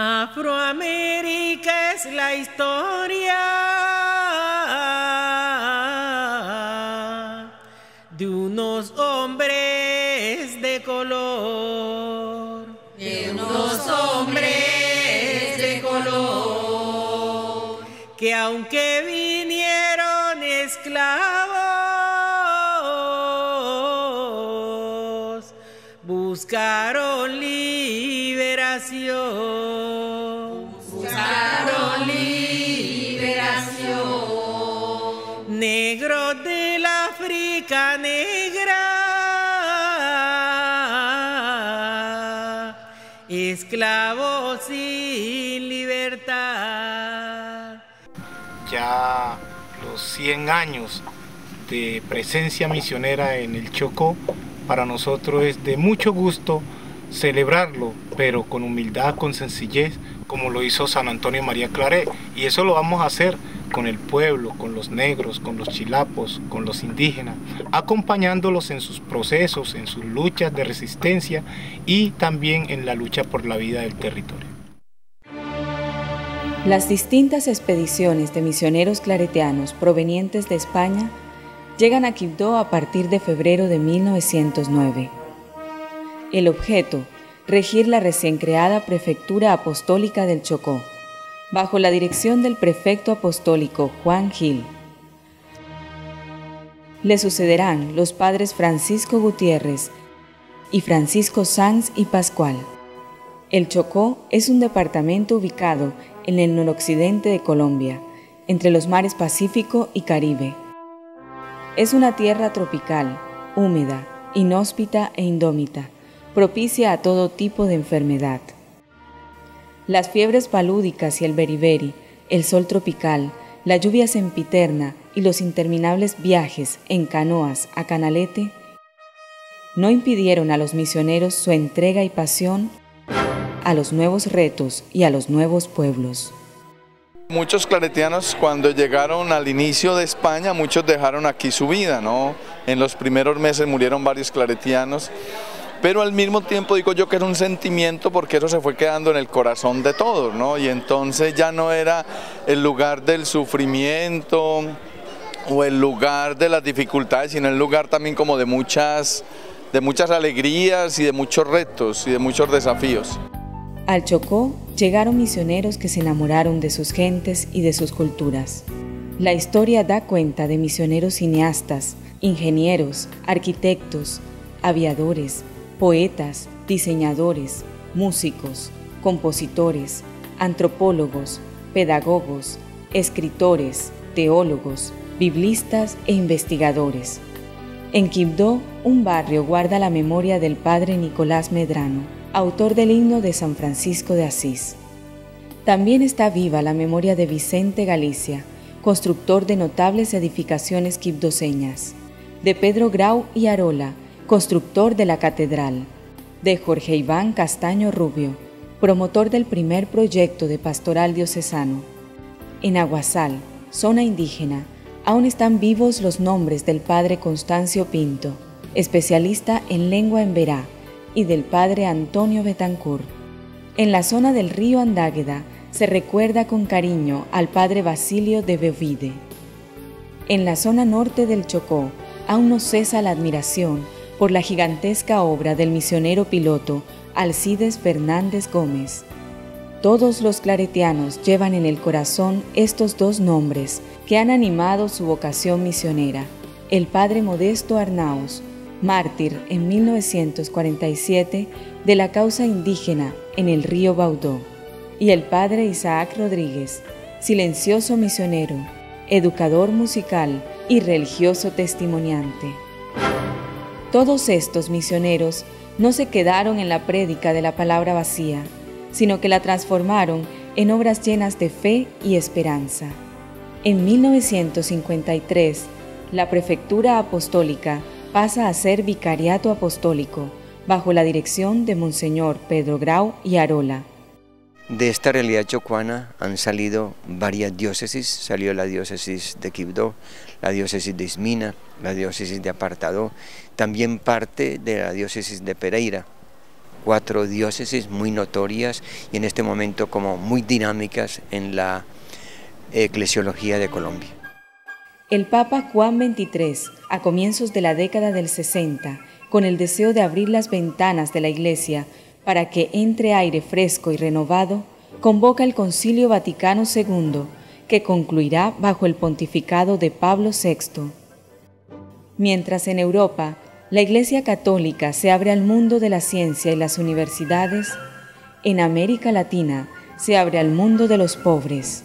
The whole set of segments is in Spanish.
Afroamérica es la historia de unos hombres de color, que aunque vinieron esclavos, buscaron liberación. Negros de la África negra, esclavos sin libertad. Ya los 100 años de presencia misionera en el Chocó, para nosotros es de mucho gusto celebrarlo, pero con humildad, con sencillez, como lo hizo San Antonio María Claret, y eso lo vamos a hacer con el pueblo, con los negros, con los chilapos, con los indígenas, acompañándolos en sus procesos, en sus luchas de resistencia y también en la lucha por la vida del territorio. Las distintas expediciones de misioneros claretianos provenientes de España llegan a Quibdó a partir de febrero de 1909. El objeto, regir la recién creada Prefectura Apostólica del Chocó, bajo la dirección del prefecto apostólico Juan Gil. Le sucederán los padres Francisco Gutiérrez y Francisco Sanz y Pascual. El Chocó es un departamento ubicado en el noroccidente de Colombia, entre los mares Pacífico y Caribe. Es una tierra tropical, húmeda, inhóspita e indómita, propicia a todo tipo de enfermedad. Las fiebres palúdicas y el beriberi, el sol tropical, la lluvia sempiterna y los interminables viajes en canoas a Canalete no impidieron a los misioneros su entrega y pasión a los nuevos retos y a los nuevos pueblos. Muchos claretianos, cuando llegaron al inicio de España, muchos dejaron aquí su vida, ¿no? En los primeros meses murieron varios claretianos, pero al mismo tiempo digo yo que era un sentimiento porque eso se fue quedando en el corazón de todos, ¿no? Y entonces ya no era el lugar del sufrimiento o el lugar de las dificultades, sino el lugar también como de muchas alegrías y de muchos retos y de muchos desafíos. Al Chocó llegaron misioneros que se enamoraron de sus gentes y de sus culturas. La historia da cuenta de misioneros cineastas, ingenieros, arquitectos, aviadores, poetas, diseñadores, músicos, compositores, antropólogos, pedagogos, escritores, teólogos, biblistas e investigadores. En Quibdó, un barrio guarda la memoria del padre Nicolás Medrano, autor del himno de San Francisco de Asís. También está viva la memoria de Vicente Galicia, constructor de notables edificaciones quibdoseñas, de Pedro Grau y Arola, constructor de la catedral, de Jorge Iván Castaño Rubio, promotor del primer proyecto de pastoral diocesano. En Aguasal, zona indígena, aún están vivos los nombres del padre Constancio Pinto, especialista en lengua emberá, y del padre Antonio Betancourt. En la zona del río Andágueda se recuerda con cariño al padre Basilio de Beovide. En la zona norte del Chocó aún no cesa la admiración por la gigantesca obra del misionero piloto Alcides Fernández Gómez. Todos los claretianos llevan en el corazón estos dos nombres que han animado su vocación misionera: el padre Modesto Arnauz, mártir en 1947 de la causa indígena en el río Baudó, y el padre Isaac Rodríguez, silencioso misionero, educador musical y religioso testimoniante. Todos estos misioneros no se quedaron en la prédica de la palabra vacía, sino que la transformaron en obras llenas de fe y esperanza. En 1953, la Prefectura Apostólica pasa a ser Vicariato Apostólico, bajo la dirección de Monseñor Pedro Grau y Arola. De esta realidad chocuana han salido varias diócesis. Salió la diócesis de Quibdó, la diócesis de Ismina, la diócesis de Apartadó, también parte de la diócesis de Pereira. 4 diócesis muy notorias y en este momento como muy dinámicas en la eclesiología de Colombia. El Papa Juan XXIII, a comienzos de la década del 60, con el deseo de abrir las ventanas de la Iglesia para que entre aire fresco y renovado, convoca el Concilio Vaticano II, que concluirá bajo el pontificado de Pablo VI. Mientras en Europa, la Iglesia Católica se abre al mundo de la ciencia y las universidades, en América Latina se abre al mundo de los pobres.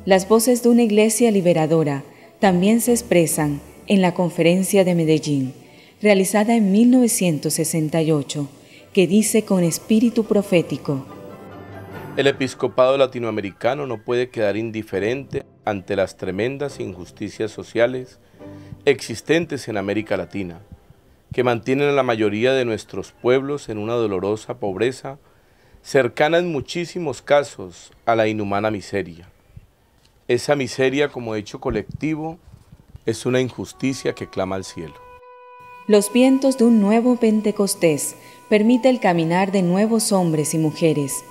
Las voces de una Iglesia liberadora también se expresan en la Conferencia de Medellín, realizada en 1968, que dice con espíritu profético: el episcopado latinoamericano no puede quedar indiferente ante las tremendas injusticias sociales existentes en América Latina, que mantienen a la mayoría de nuestros pueblos en una dolorosa pobreza, cercana en muchísimos casos a la inhumana miseria. Esa miseria como hecho colectivo es una injusticia que clama al cielo. Los vientos de un nuevo Pentecostés permiten el caminar de nuevos hombres y mujeres,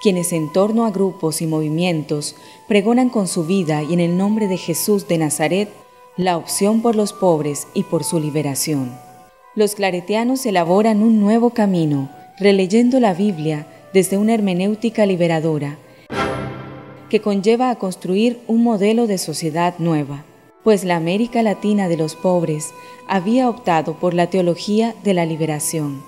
quienes en torno a grupos y movimientos pregonan con su vida y en el nombre de Jesús de Nazaret la opción por los pobres y por su liberación. Los claretianos elaboran un nuevo camino, releyendo la Biblia desde una hermenéutica liberadora, que conlleva a construir un modelo de sociedad nueva, pues la América Latina de los pobres había optado por la teología de la liberación.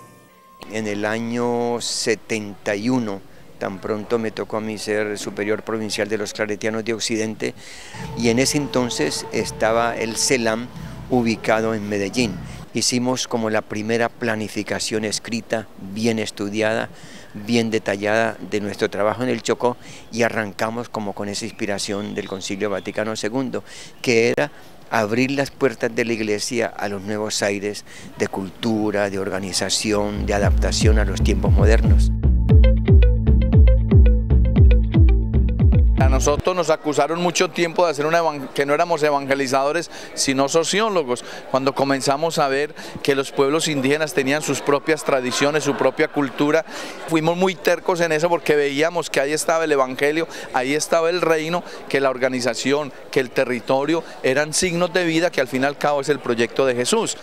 En el año 71, tan pronto me tocó a mí ser superior provincial de los claretianos de Occidente, y en ese entonces estaba el CELAM ubicado en Medellín. Hicimos como la primera planificación escrita, bien estudiada, bien detallada de nuestro trabajo en el Chocó y arrancamos como con esa inspiración del Concilio Vaticano II, que era abrir las puertas de la Iglesia a los nuevos aires de cultura, de organización, de adaptación a los tiempos modernos. A nosotros nos acusaron mucho tiempo de hacer que no éramos evangelizadores, sino sociólogos. Cuando comenzamos a ver que los pueblos indígenas tenían sus propias tradiciones, su propia cultura, fuimos muy tercos en eso porque veíamos que ahí estaba el evangelio, ahí estaba el reino, que la organización, que el territorio eran signos de vida, que al fin y al cabo es el proyecto de Jesús.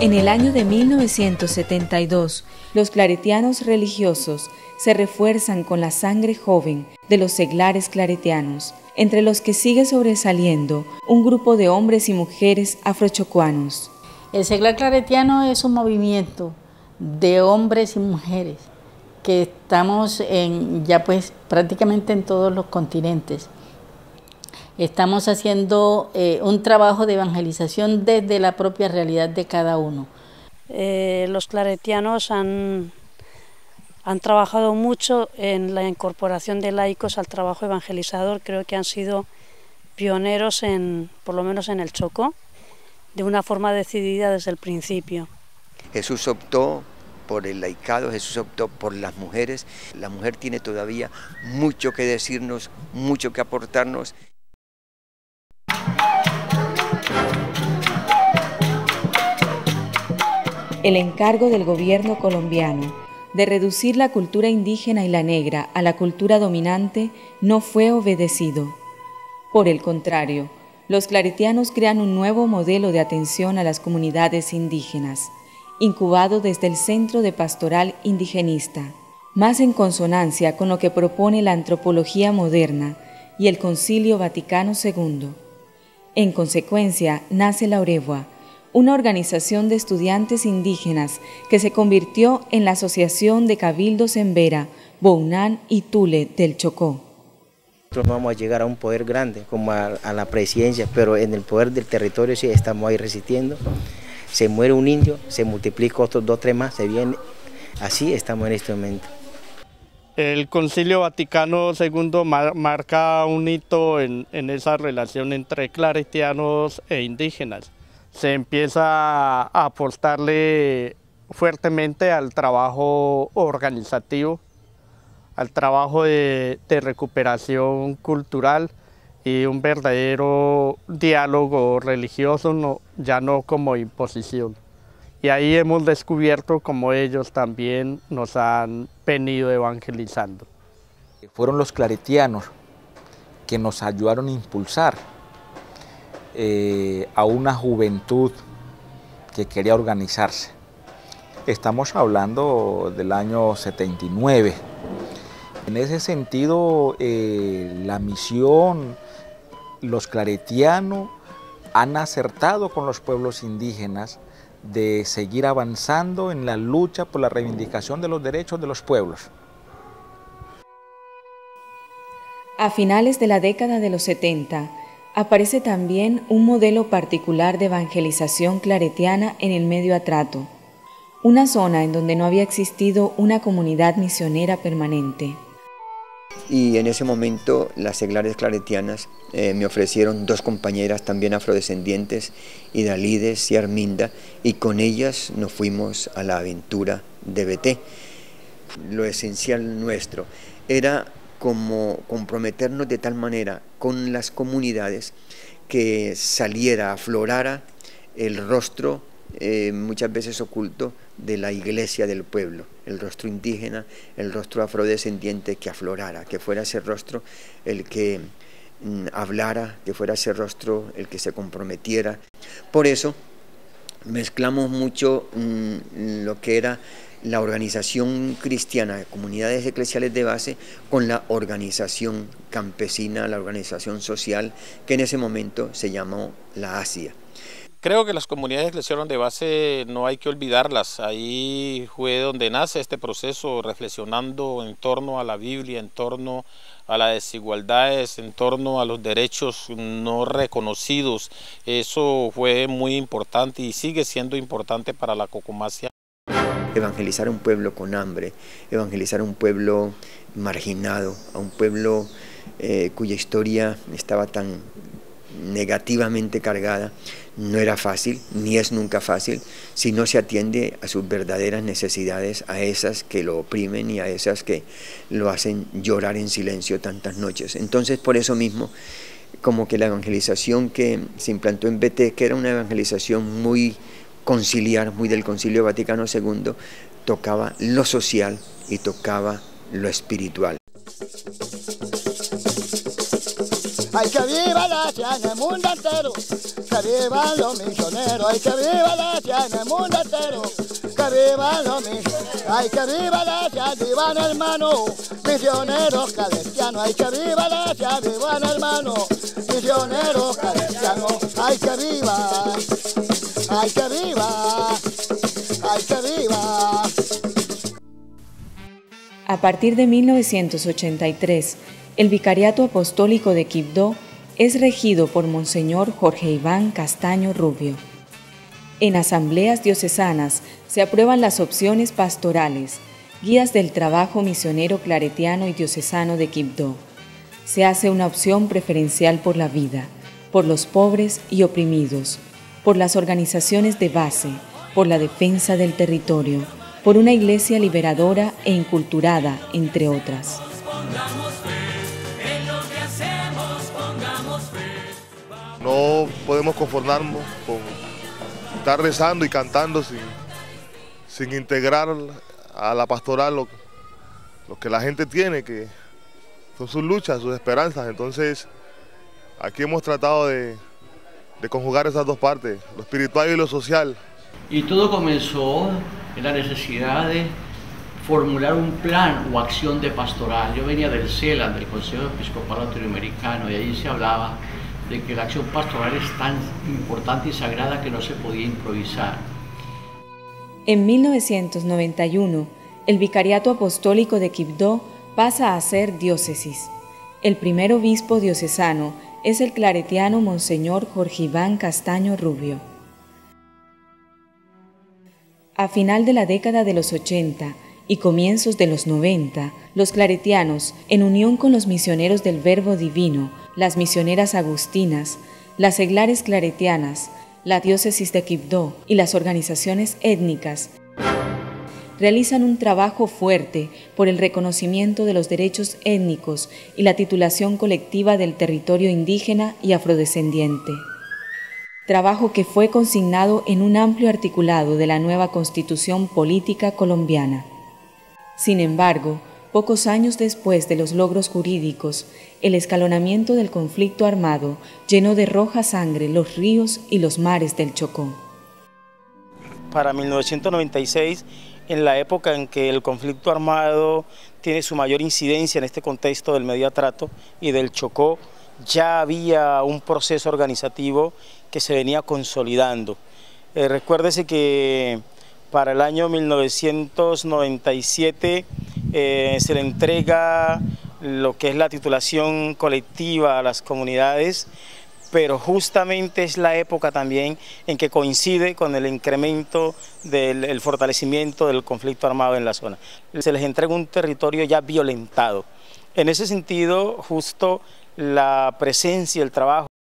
En el año de 1972, los claretianos religiosos se refuerzan con la sangre joven de los seglares claretianos, entre los que sigue sobresaliendo un grupo de hombres y mujeres afrochocuanos. El seglar claretiano es un movimiento de hombres y mujeres que estamos ya pues prácticamente en todos los continentes. Estamos haciendo un trabajo de evangelización desde la propia realidad de cada uno. Los claretianos han trabajado mucho en la incorporación de laicos al trabajo evangelizador. Creo que han sido pioneros, por lo menos en el Chocó, de una forma decidida desde el principio. Jesús optó por el laicado, Jesús optó por las mujeres. La mujer tiene todavía mucho que decirnos, mucho que aportarnos. El encargo del gobierno colombiano de reducir la cultura indígena y la negra a la cultura dominante no fue obedecido. Por el contrario, los claretianos crean un nuevo modelo de atención a las comunidades indígenas, incubado desde el Centro de Pastoral Indigenista, más en consonancia con lo que propone la antropología moderna y el Concilio Vaticano II. En consecuencia, nace la Orevua, una organización de estudiantes indígenas que se convirtió en la Asociación de Cabildos en Vera, Bounán y Tule del Chocó. Nosotros no vamos a llegar a un poder grande como a la presidencia, pero en el poder del territorio sí estamos ahí resistiendo. Se muere un indio, se multiplica otros 2 o 3 más, se viene. Así estamos en este momento. El Concilio Vaticano II marca un hito en esa relación entre claretianos e indígenas. Se empieza a apostarle fuertemente al trabajo organizativo, al trabajo de recuperación cultural y un verdadero diálogo religioso, ya no como imposición. Y ahí hemos descubierto cómo ellos también nos han venido evangelizando. Fueron los claretianos que nos ayudaron a impulsar a una juventud que quería organizarse. Estamos hablando del año 79. En ese sentido, la misión, los claretianos han acertado con los pueblos indígenas de seguir avanzando en la lucha por la reivindicación de los derechos de los pueblos. A finales de la década de los 70, aparece también un modelo particular de evangelización claretiana en el Medio Atrato, una zona en donde no había existido una comunidad misionera permanente. Y en ese momento las seglares claretianas me ofrecieron 2 compañeras también afrodescendientes, Idalides y Arminda, y con ellas nos fuimos a la aventura de Beté. Lo esencial nuestro era como comprometernos de tal manera con las comunidades que saliera, aflorara el rostro muchas veces oculto de la iglesia del pueblo, el rostro indígena, el rostro afrodescendiente, que aflorara, que fuera ese rostro el que hablara, que fuera ese rostro el que se comprometiera. Por eso mezclamos mucho lo que era la organización cristiana de comunidades eclesiales de base con la organización campesina, la organización social, que en ese momento se llamó la ASIA. Creo que las comunidades eclesiales de base no hay que olvidarlas. Ahí fue donde nace este proceso, reflexionando en torno a la Biblia, en torno a las desigualdades, en torno a los derechos no reconocidos. Eso fue muy importante y sigue siendo importante para la Cocomasia. Evangelizar a un pueblo con hambre, evangelizar a un pueblo marginado, a un pueblo cuya historia estaba tan negativamente cargada, no era fácil, ni es nunca fácil, si no se atiende a sus verdaderas necesidades, a esas que lo oprimen y a esas que lo hacen llorar en silencio tantas noches. Entonces, por eso mismo, como que la evangelización que se implantó en Beté, que era una evangelización muy conciliar, muy del Concilio Vaticano II, tocaba lo social y tocaba lo espiritual. Ay, que viva la Asia en el mundo entero, que vivan los misioneros, ay, que viva la Asia en el mundo entero, que vivan los misioneros, ay, que viva la Asia, vivan hermanos, misioneros claretianos, ay, que viva la Asia, vivan hermanos, misioneros claretianos, ay, que viva, ay, que viva, ay, que viva. A partir de 1983, el Vicariato Apostólico de Quibdó es regido por Monseñor Jorge Iván Castaño Rubio. En asambleas diocesanas se aprueban las opciones pastorales, guías del trabajo misionero claretiano y diocesano de Quibdó. Se hace una opción preferencial por la vida, por los pobres y oprimidos, por las organizaciones de base, por la defensa del territorio, por una iglesia liberadora e inculturada, entre otras. No podemos conformarnos con estar rezando y cantando sin integrar a la pastoral lo que la gente tiene, que son sus luchas, sus esperanzas. Entonces, aquí hemos tratado de conjugar esas dos partes, lo espiritual y lo social. Y todo comenzó en la necesidad de formular un plan o acción de pastoral. Yo venía del CELAN, del Consejo Episcopal Latinoamericano, y ahí se hablaba de que la acción pastoral es tan importante y sagrada que no se podía improvisar. En 1991, el Vicariato Apostólico de Quibdó pasa a ser diócesis. El primer obispo diocesano es el claretiano Monseñor Jorge Iván Castaño Rubio. A final de la década de los 80 y comienzos de los 90, los claretianos, en unión con los misioneros del Verbo Divino, las misioneras agustinas, las seglares claretianas, la diócesis de Quibdó y las organizaciones étnicas, realizan un trabajo fuerte por el reconocimiento de los derechos étnicos y la titulación colectiva del territorio indígena y afrodescendiente. Trabajo que fue consignado en un amplio articulado de la nueva Constitución Política colombiana. Sin embargo, pocos años después de los logros jurídicos, el escalonamiento del conflicto armado llenó de roja sangre los ríos y los mares del Chocó. Para 1996, en la época en que el conflicto armado tiene su mayor incidencia en este contexto del Mediatrato y del Chocó, ya había un proceso organizativo que se venía consolidando. Recuérdese que para el año 1997 se le entrega lo que es la titulación colectiva a las comunidades, pero justamente es la época también en que coincide con el incremento del fortalecimiento del conflicto armado en la zona. Se les entrega un territorio ya violentado. En ese sentido, justo la presencia y el trabajo